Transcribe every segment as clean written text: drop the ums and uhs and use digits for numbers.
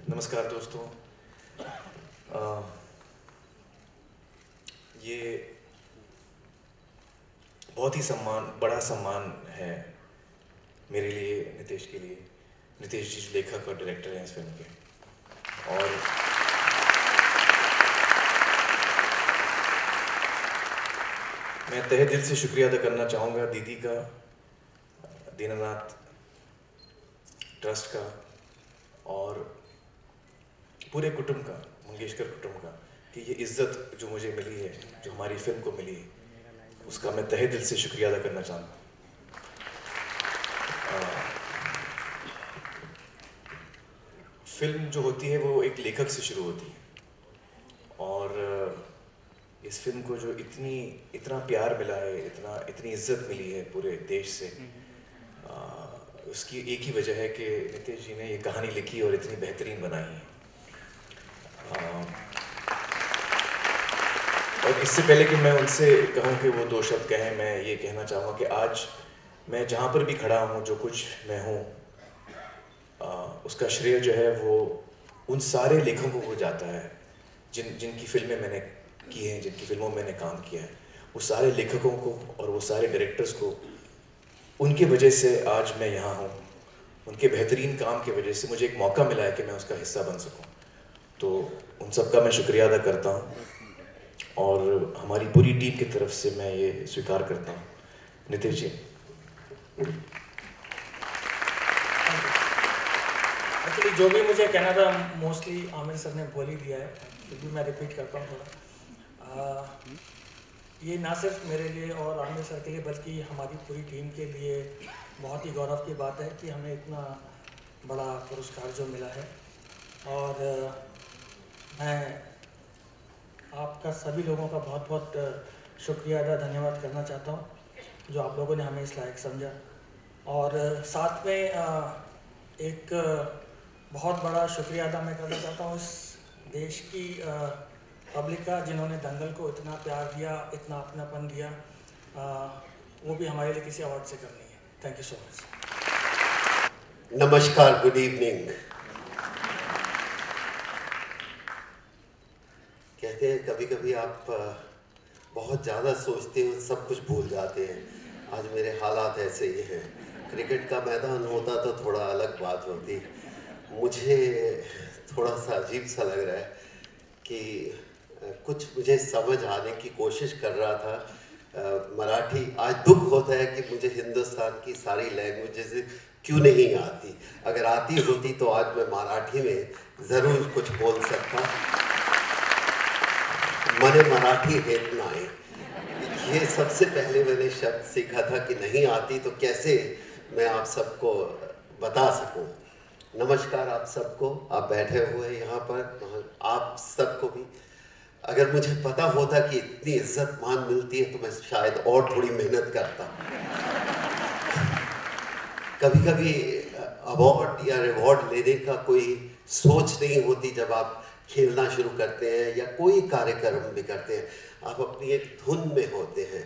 नमस्कार दोस्तों। ये बहुत ही बड़ा सम्मान है मेरे लिए, नितेश के लिए। नितेश जी जो लेखक और डायरेक्टर हैं इस फिल्म के, और मैं तहे दिल से शुक्रिया अदा करना चाहूँगा दीदी का, दीनानाथ ट्रस्ट का और पूरे कुटुंब का, मंगेशकर कुटुंब का, कि ये इज्जत जो मुझे मिली है, जो हमारी फिल्म को मिली है, उसका मैं तहे दिल से शुक्रिया अदा करना चाहूँगा। फिल्म जो होती है वो एक लेखक से शुरू होती है, और इस फिल्म को जो इतना प्यार मिला है, इतनी इज्जत मिली है पूरे देश से, उसकी एक ही वजह है कि नितेश जी ने ये कहानी लिखी और इतनी बेहतरीन बनाई है। और इससे पहले कि मैं उनसे कहूँ कि वो दो शब्द कहें, मैं ये कहना चाहूँगा कि आज मैं जहाँ पर भी खड़ा हूँ, जो कुछ मैं हूँ, उसका श्रेय जो है वो उन सारे लेखकों को जाता है जिनकी फिल्में मैंने की हैं, जिनकी फिल्मों में मैंने काम किया है। वो सारे लेखकों को और वो सारे डायरेक्टर्स को, उनकी वजह से आज मैं यहाँ हूँ। उनके बेहतरीन काम की वजह से मुझे एक मौका मिला है कि मैं उसका हिस्सा बन सकूँ। तो उन सब का मैं शुक्रिया अदा करता हूँ, और हमारी पूरी टीम की तरफ से मैं ये स्वीकार करता हूँ। नितेश जी। एक्चुअली जो भी मुझे कहना था मोस्टली आमिर सर ने बोल ही दिया है, फिर भी मैं रिपीट करता हूँ थोड़ा। ये ना सिर्फ मेरे लिए और आमिर सर के लिए बल्कि हमारी पूरी टीम के लिए बहुत ही गौरव की बात है कि हमें इतना बड़ा पुरस्कार जो मिला है। और मैं आपका सभी लोगों का बहुत बहुत शुक्रिया अदा, धन्यवाद करना चाहता हूँ जो आप लोगों ने हमें इस लायक समझा। और साथ में एक बहुत बड़ा शुक्रिया अदा मैं करना चाहता हूँ इस देश की पब्लिक का, जिन्होंने दंगल को इतना प्यार दिया, इतना अपनापन दिया। वो भी हमारे लिए किसी अवार्ड से कम नहीं है। Thank you so much. नमस्कार, गुड इवनिंग। कहते हैं कभी कभी आप बहुत ज़्यादा सोचते हो, सब कुछ भूल जाते हैं। आज मेरे हालात ऐसे ही हैं। क्रिकेट का मैदान होता तो थोड़ा अलग बात होती। मुझे थोड़ा सा अजीब सा लग रहा है कि कुछ मुझे समझ आने की कोशिश कर रहा था मराठी। आज दुख होता है कि मुझे हिंदुस्तान की सारी लैंग्वेजेस क्यों नहीं आती। अगर आती होती तो आज मैं मराठी में ज़रूर कुछ बोल सकता। मने मराठी हेत नाय, ये सबसे पहले मैंने शब्द सीखा था कि नहीं आती तो कैसे मैं आप सबको बता सकूं। नमस्कार आप सबको, आप बैठे हुए यहाँ पर, आप सबको भी। अगर मुझे पता होता कि इतनी इज्जत मान मिलती है तो मैं शायद और थोड़ी मेहनत करता। कभी कभी अवार्ड या रिवॉर्ड लेने का कोई सोच नहीं होती जब आप खेलना शुरू करते हैं या कोई कार्यक्रम भी करते हैं। आप अपनी एक धुन में होते हैं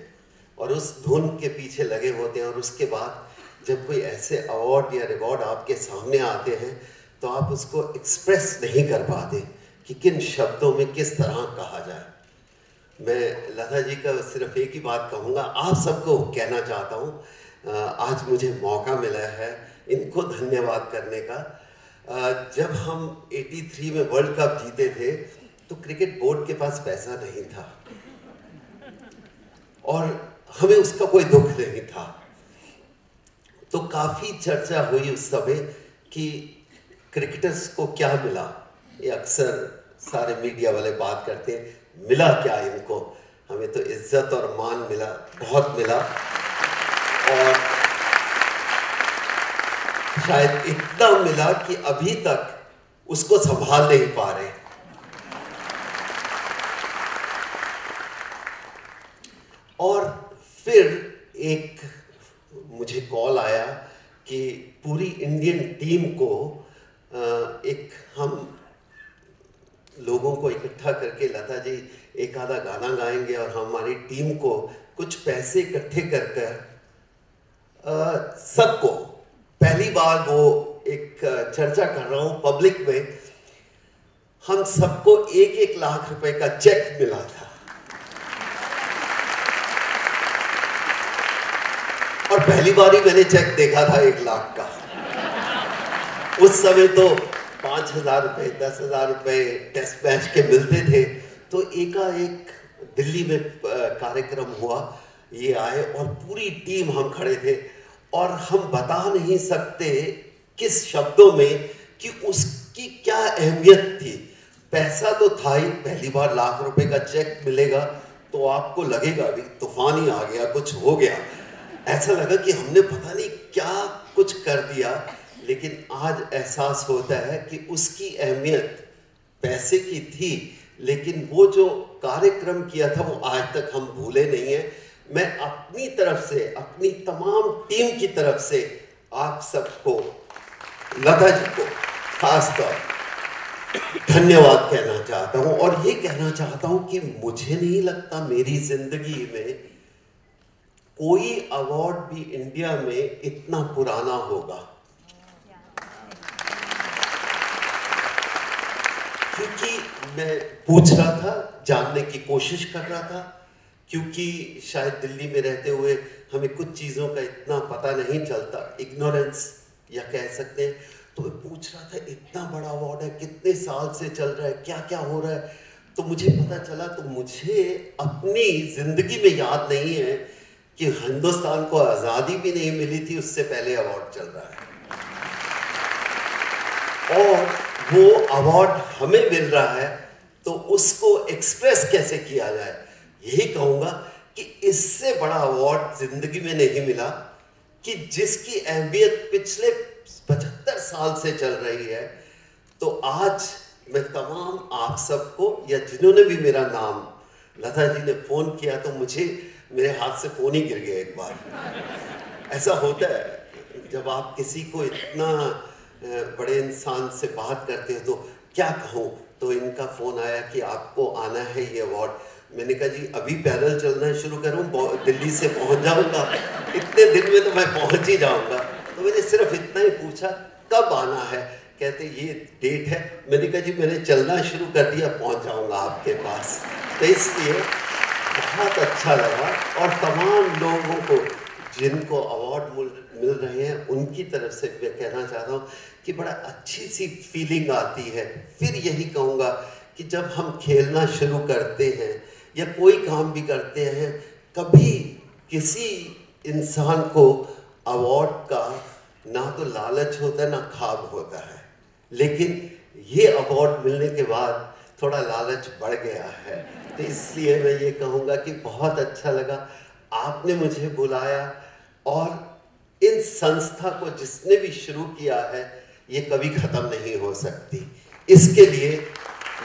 और उस धुन के पीछे लगे होते हैं, और उसके बाद जब कोई ऐसे अवार्ड या रिवॉर्ड आपके सामने आते हैं तो आप उसको एक्सप्रेस नहीं कर पाते कि किन शब्दों में किस तरह कहा जाए। मैं लता जी का सिर्फ एक ही बात कहूँगा, आप सबको कहना चाहता हूँ आज मुझे मौका मिला है इनको धन्यवाद करने का। जब हम 83 में वर्ल्ड कप जीते थे तो क्रिकेट बोर्ड के पास पैसा नहीं था और हमें उसका कोई दुख नहीं था। तो काफ़ी चर्चा हुई उस समय कि क्रिकेटर्स को क्या मिला। ये अक्सर सारे मीडिया वाले बात करते हैं, मिला क्या इनको। हमें तो इज्जत और मान मिला, बहुत मिला, और शायद इतना मिला कि अभी तक उसको संभाल नहीं पा रहे। और फिर एक मुझे कॉल आया कि पूरी इंडियन टीम को एक हम लोगों को इकट्ठा करके लता जी एक आधा गाना गाएंगे और हमारी टीम को कुछ पैसे इकट्ठे कर कर सबको, पहली बार वो एक चर्चा कर रहा हूँ पब्लिक में हम सबको 1-1 लाख रुपए का चेक मिला था। और पहली बार ही मैंने चेक देखा था 1 लाख का। उस समय तो 5,000 रुपए, 10,000 रुपए टेस्ट मैच के मिलते थे। तो एकाएक दिल्ली में कार्यक्रम हुआ, ये आए और पूरी टीम हम खड़े थे और हम बता नहीं सकते किस शब्दों में कि उसकी क्या अहमियत थी। पैसा तो था ही, पहली बार लाख रुपए का चेक मिलेगा तो आपको लगेगा भी तूफान ही आ गया, कुछ हो गया। ऐसा लगा कि हमने पता नहीं क्या कुछ कर दिया। लेकिन आज एहसास होता है कि उसकी अहमियत पैसे की थी, लेकिन वो जो कार्यक्रम किया था वो आज तक हम भूले नहीं हैं। मैं अपनी तरफ से, अपनी तमाम टीम की तरफ से आप सबको, लता जी को खासतौर धन्यवाद कहना चाहता हूं। और ये कहना चाहता हूं कि मुझे नहीं लगता मेरी जिंदगी में कोई अवार्ड भी इंडिया में इतना पुराना होगा, क्योंकि मैं पूछ रहा था, जानने की कोशिश कर रहा था, क्योंकि शायद दिल्ली में रहते हुए हमें कुछ चीज़ों का इतना पता नहीं चलता, इग्नोरेंस या कह सकते हैं। तो मैं पूछ रहा था इतना बड़ा अवार्ड है, कितने साल से चल रहा है, क्या क्या हो रहा है। तो मुझे पता चला, तो मुझे अपनी ज़िंदगी में याद नहीं है कि हिंदुस्तान को आज़ादी भी नहीं मिली थी उससे पहले अवार्ड चल रहा है। और वो अवार्ड हमें मिल रहा है तो उसको एक्सप्रेस कैसे किया जाए, यही कहूँगा कि इससे बड़ा अवार्ड जिंदगी में नहीं मिला कि जिसकी अहमियत पिछले 75 साल से चल रही है। तो आज मैं तमाम आप सबको, या जिन्होंने भी मेरा नाम, लता जी ने फ़ोन किया तो मुझे मेरे हाथ से फ़ोन ही गिर गया एक बार। ऐसा होता है जब आप किसी को इतना बड़े इंसान से बात करते हो तो क्या कहूँ। तो इनका फ़ोन आया कि आपको आना है ये अवार्ड। मैंने कहा जी अभी पैदल चलना शुरू करूँ, दिल्ली से पहुँच जाऊँगा, इतने दिन में तो मैं पहुँच ही जाऊँगा। तो मैंने सिर्फ इतना ही पूछा कब आना है, कहते ये डेट है। मैंने कहा जी मैंने चलना शुरू कर दिया, पहुँच जाऊँगा आपके पास। तो इसलिए बहुत अच्छा लगा। और तमाम लोगों को जिनको अवार्ड मिल रहे हैं उनकी तरफ से मैं कहना चाहता हूँ कि बड़ा अच्छी सी फीलिंग आती है। फिर यही कहूँगा कि जब हम खेलना शुरू करते हैं या कोई काम भी करते हैं, कभी किसी इंसान को अवार्ड का ना तो लालच होता है ना ख्वाब होता है, लेकिन ये अवार्ड मिलने के बाद थोड़ा लालच बढ़ गया है। तो इसलिए मैं ये कहूँगा कि बहुत अच्छा लगा आपने मुझे बुलाया। और इन संस्था को जिसने भी शुरू किया है ये कभी ख़त्म नहीं हो सकती। इसके लिए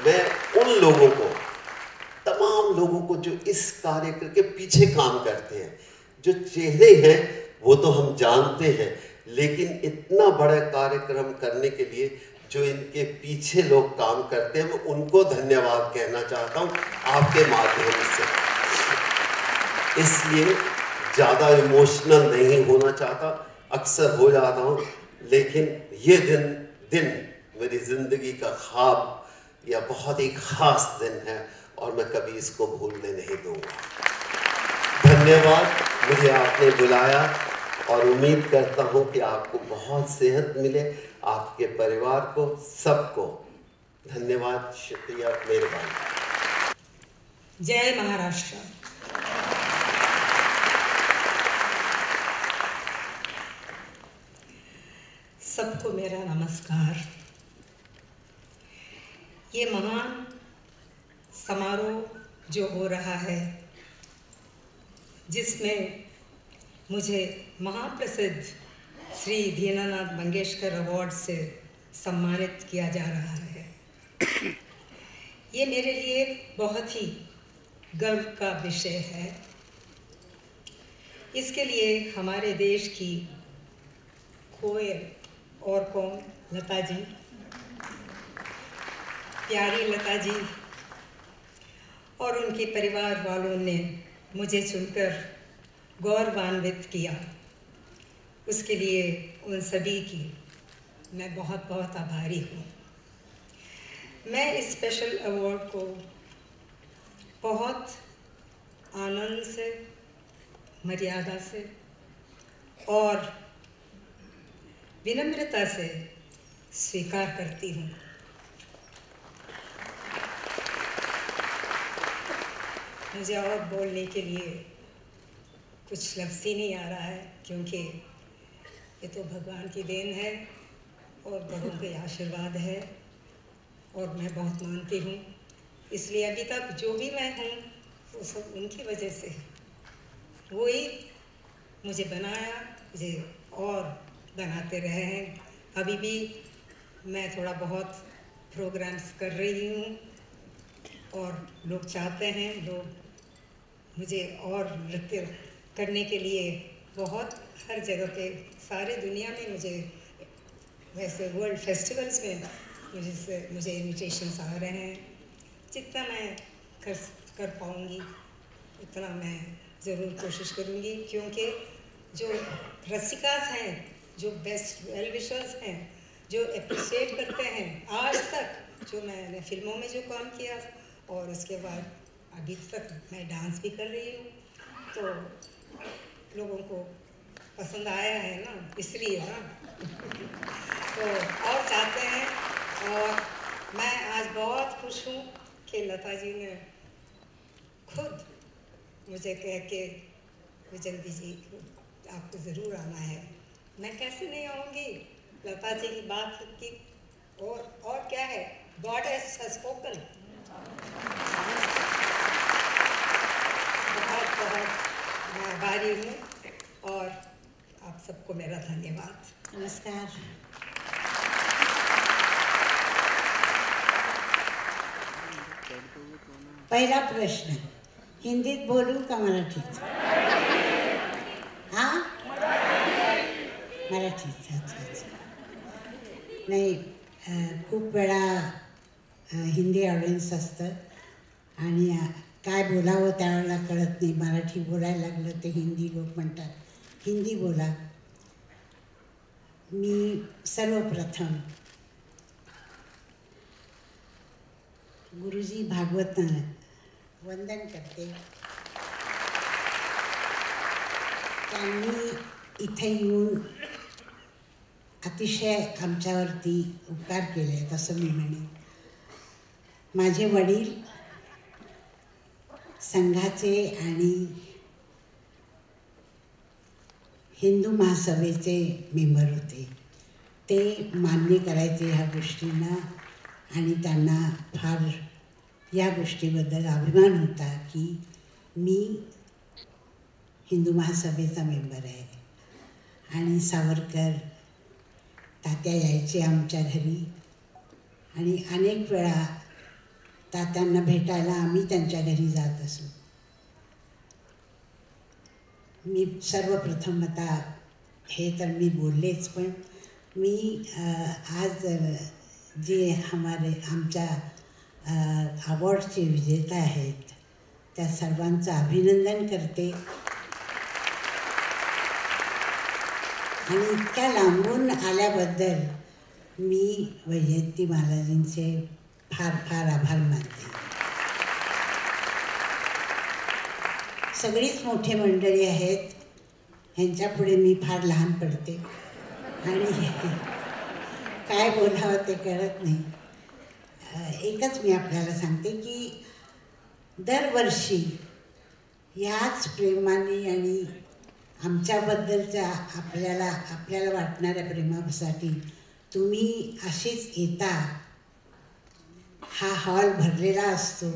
मैं उन लोगों को, तमाम लोगों को जो इस कार्यक्रम के पीछे काम करते हैं, जो चेहरे हैं वो तो हम जानते हैं, लेकिन इतना बड़ा कार्यक्रम करने के लिए जो इनके पीछे लोग काम करते हैं, मैं उनको धन्यवाद कहना चाहता हूँ आपके माध्यम से। इसलिए ज़्यादा इमोशनल नहीं होना चाहता, अक्सर हो जाता हूँ, लेकिन ये दिन मेरी ज़िंदगी का ख्वाब या बहुत ही ख़ास दिन है और मैं कभी इसको भूलने नहीं दूँगा। धन्यवाद, मुझे आपने बुलाया और उम्मीद करता हूँ कि आपको बहुत सेहत मिले, आपके परिवार को, सबको धन्यवाद, शुक्रिया, मेहरबानी। जय महाराष्ट्र। सबको मेरा नमस्कार। ये महान समारोह जो हो रहा है, जिसमें मुझे महाप्रसिद्ध श्री दीनानाथ मंगेशकर अवार्ड से सम्मानित किया जा रहा है, ये मेरे लिए बहुत ही गर्व का विषय है। इसके लिए हमारे देश की कोयल और कौन, लता जी, प्यारी लता जी और उनके परिवार वालों ने मुझे चुनकर गौरवान्वित किया, उसके लिए उन सभी की मैं बहुत बहुत आभारी हूँ। मैं इस स्पेशल अवार्ड को बहुत आनंद से, मर्यादा से और विनम्रता से स्वीकार करती हूँ। मुझे और बोलने के लिए कुछ लफ्ज़ ही नहीं आ रहा है, क्योंकि ये तो भगवान की देन है और बड़ों के आशीर्वाद है और मैं बहुत मानती हूँ। इसलिए अभी तक जो भी मैं हूँ वो सब उनकी वजह से है। वो ही मुझे बनाया, मुझे और बनाते रहे हैं। अभी भी मैं थोड़ा बहुत प्रोग्राम्स कर रही हूँ और लोग चाहते हैं, लोग मुझे और नृत्य करने के लिए बहुत हर जगह पे सारे दुनिया में मुझे, वैसे वर्ल्ड फेस्टिवल्स में मुझे इन्विटेशंस आ रहे हैं। जितना मैं कर पाऊँगी उतना मैं ज़रूर कोशिश करूँगी, क्योंकि जो रसिकास हैं, जो बेस्ट वेल विशर्स हैं, जो अप्रिशिएट करते हैं, आज तक जो मैंने फिल्मों में जो काम किया और उसके बाद अभी तक मैं डांस भी कर रही हूँ, तो लोगों को पसंद आया है ना, इसलिए ना तो और चाहते हैं। और मैं आज बहुत खुश हूँ कि लता जी ने खुद मुझे कह के जल्दी जी आपको ज़रूर आना है। मैं कैसे नहीं आऊँगी, लता जी की बात की और क्या है, गॉड हैज स्पोकन। बहुत बहुत मैं आभारी हूँ और आप सबको मेरा धन्यवाद। नमस्कार। पहिला प्रश्न, हिंदीत बोलू का मराठीत? हां, मराठीत। अच्छा। नाही, खूप वेळा हिंदी ऑडियन्स असतं आणि काय बोलावं त्यावेळेला कळत नाही. मराठी बोलायला लागलं ते हिंदी लोक म्हणतात हिंदी बोला. मी सर्वप्रथम गुरुजी भागवत वंदन करते. त्यांनी इथे येऊन अतिशय आमच्यावरती उपकार केले असं मी म्हणेन. माझे वडील संघाचे आणि हिंदू महासभेचे मेंबर होते. ते मान्य करायचे ह्या गोष्टींना आणि त्यांना फार या गोष्टीबद्दल अभिमान होता की मी हिंदू महासभेचा मेंबर आहे. आणि सावरकर तात्या यायचे आमच्या घरी आणि अनेक वेळा तात्यांना भेटायला आम्ही त्यांच्या घरी जात असू. मी सर्वप्रथम आता हे तर मी बोललेच, पण मी आज जे आमच्या अवॉर्डचे विजेता आहेत त्या सर्वांचं अभिनंदन करते. आणि इतक्या लांबून आल्याबद्दल मी वैजयंती महाराजांचे फार फार आभार मानते. सगळीच मोठी मंडळी आहेत, ह्यांच्यापुढे मी फार लहान पडते आणि काय बोलावं ते कळत नाही. एकच मी आपल्याला सांगते की दरवर्षी ह्याच प्रेमाने आणि आमच्याबद्दलच्या आपल्याला वाटणाऱ्या प्रेमासाठी तुम्ही अशीच येता. हा हॉल भरलेला असतो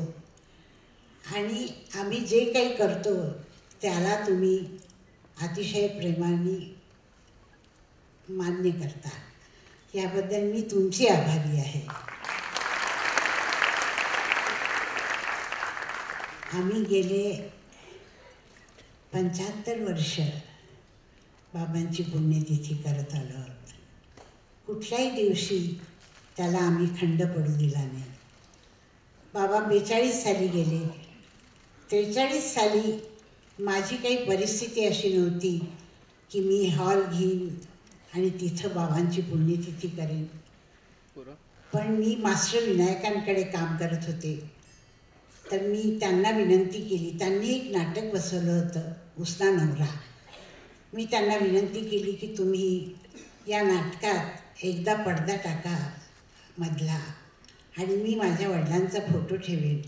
आणि आम्ही जे काही करतो त्याला तुम्ही अतिशय प्रेमाने मान्य करता. याबद्दल मी तुमची आभारी आहे. आम्ही गेले 75 वर्ष बाबांची पुण्यतिथी करत आलो आहोत. कुठल्याही दिवशी त्याला आम्ही खंड पडू दिला नाही. बाबा 42 साली गेले. 43 साली माझी काही परिस्थिती अशी नव्हती की मी हॉल घेईन आणि तिथं बाबांची पुण्यतिथी करेन. पण मी मास्टर विनायकांकडे काम करत होते. तर मी त्यांना विनंती केली. त्यांनी एक नाटक बसवलं होतं, उसना नवरा. मी त्यांना विनंती केली की तुम्ही या नाटकात एकदा पडदा टाका मधला, आणि मी माझ्या वडिलांचा फोटो ठेवेन,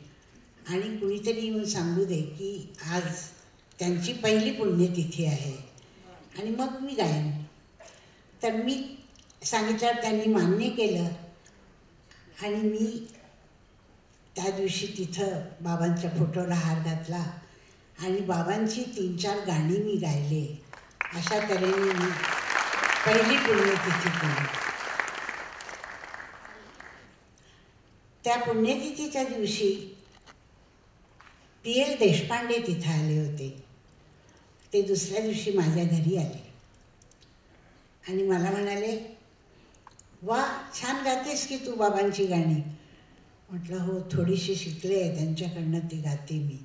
आणि कुणीतरी येऊन सांगू दे की आज त्यांची पहिली पुण्यतिथी आहे, आणि मग मी गाईन. तर मी सांगितल्यावर त्यांनी मान्य केलं, आणि मी त्या दिवशी तिथं बाबांच्या फोटोला हार घातला आणि बाबांची 3-4 गाणी मी गायले. अशा तऱ्हेने मी पहिली पुण्यतिथी केली. त्या पुण्यतिथीच्या दिवशी PL देशपांडे तिथं आले होते. ते दुसऱ्या दिवशी माझ्या घरी आले आणि मला म्हणाले, वा, छान गातेस की तू बाबांची गाणी. म्हटलं हो, थोडीशी शिकले आहे त्यांच्याकडनं, ती गाते मी.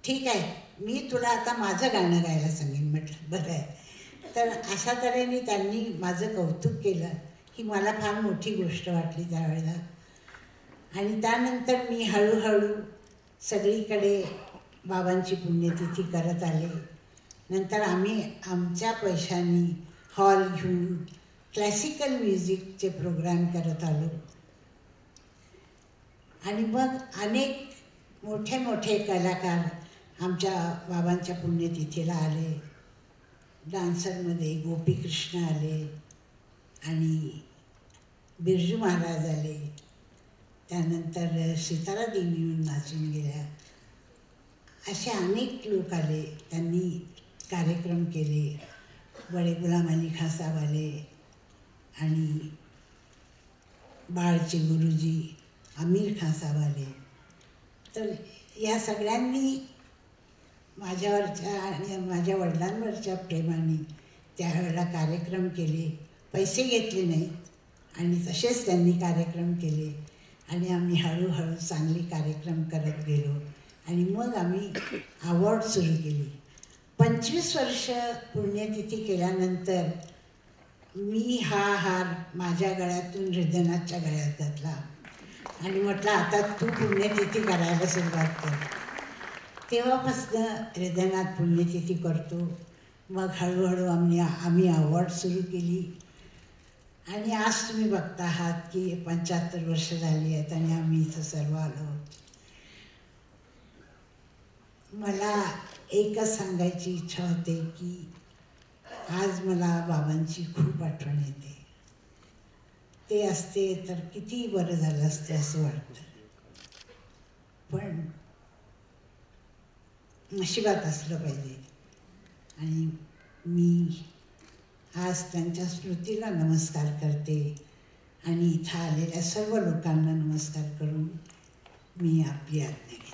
ठीक आहे, मी तुला आता माझं गाणं गायला सांगेन. म्हटलं बरं आहे. तर अशा तऱ्हेने त्यांनी माझं कौतुक केलं, ही मला फार मोठी गोष्ट वाटली त्यावेळेला. आणि त्यानंतर मी हळूहळू सगळीकडे बाबांची पुण्यतिथी करत आले. नंतर आम्ही आमच्या पैशांनी हॉल घेऊन क्लासिकल म्युझिकचे प्रोग्राम करत आलो. आणि मग अनेक मोठे मोठे कलाकार आमच्या बाबांच्या पुण्यतिथीला आले. डान्सरमध्ये गोपीकृष्ण आले आणि बिरजू महाराज आले. त्यानंतर सितारा देवी येऊन नाचून गेल्या. असे अनेक लोक आले, त्यांनी कार्यक्रम केले. बडे गुलाम अली खां साहब आले आणि बाळचे गुरुजी आमिर खां साहब आले. तर या सगळ्यांनी माझ्यावरच्या आणि माझ्या वडिलांवरच्या प्रेमाने त्यावेळेला कार्यक्रम केले. पैसे घेतले नाहीत आणि तसेच त्यांनी कार्यक्रम केले, आणि आम्ही हळूहळू चांगले कार्यक्रम करत गेलो. आणि मग आम्ही अवॉर्ड सुरू केली. 25 वर्ष पुण्यतिथी केल्यानंतर मी हा हार माझ्या गळ्यातून हृदयनाथच्या गळ्यात घातला आणि म्हटलं, आता तू पुण्यतिथी करायला सुरुवात कर. तेव्हापासून हृदयनाथ पुण्यतिथी करतो. मग हळूहळू आम्ही अवॉर्ड सुरू केली. आणि आज तुम्ही बघता आहात की 75 वर्ष झाली आहेत आणि आम्ही इथं सर्व आलो. मला एकच सांगायची इच्छा होते की आज मला बाबांची खूप आठवण येते. ते असते तर किती बरं झालं असते असं वाटतं. पण नशिबात असलं पाहिजे. आणि मी आज त्यांच्या स्मृतीला नमस्कार करते आणि इथं आलेल्या सर्व लोकांना नमस्कार करून मी आपली आज्ञा घेते.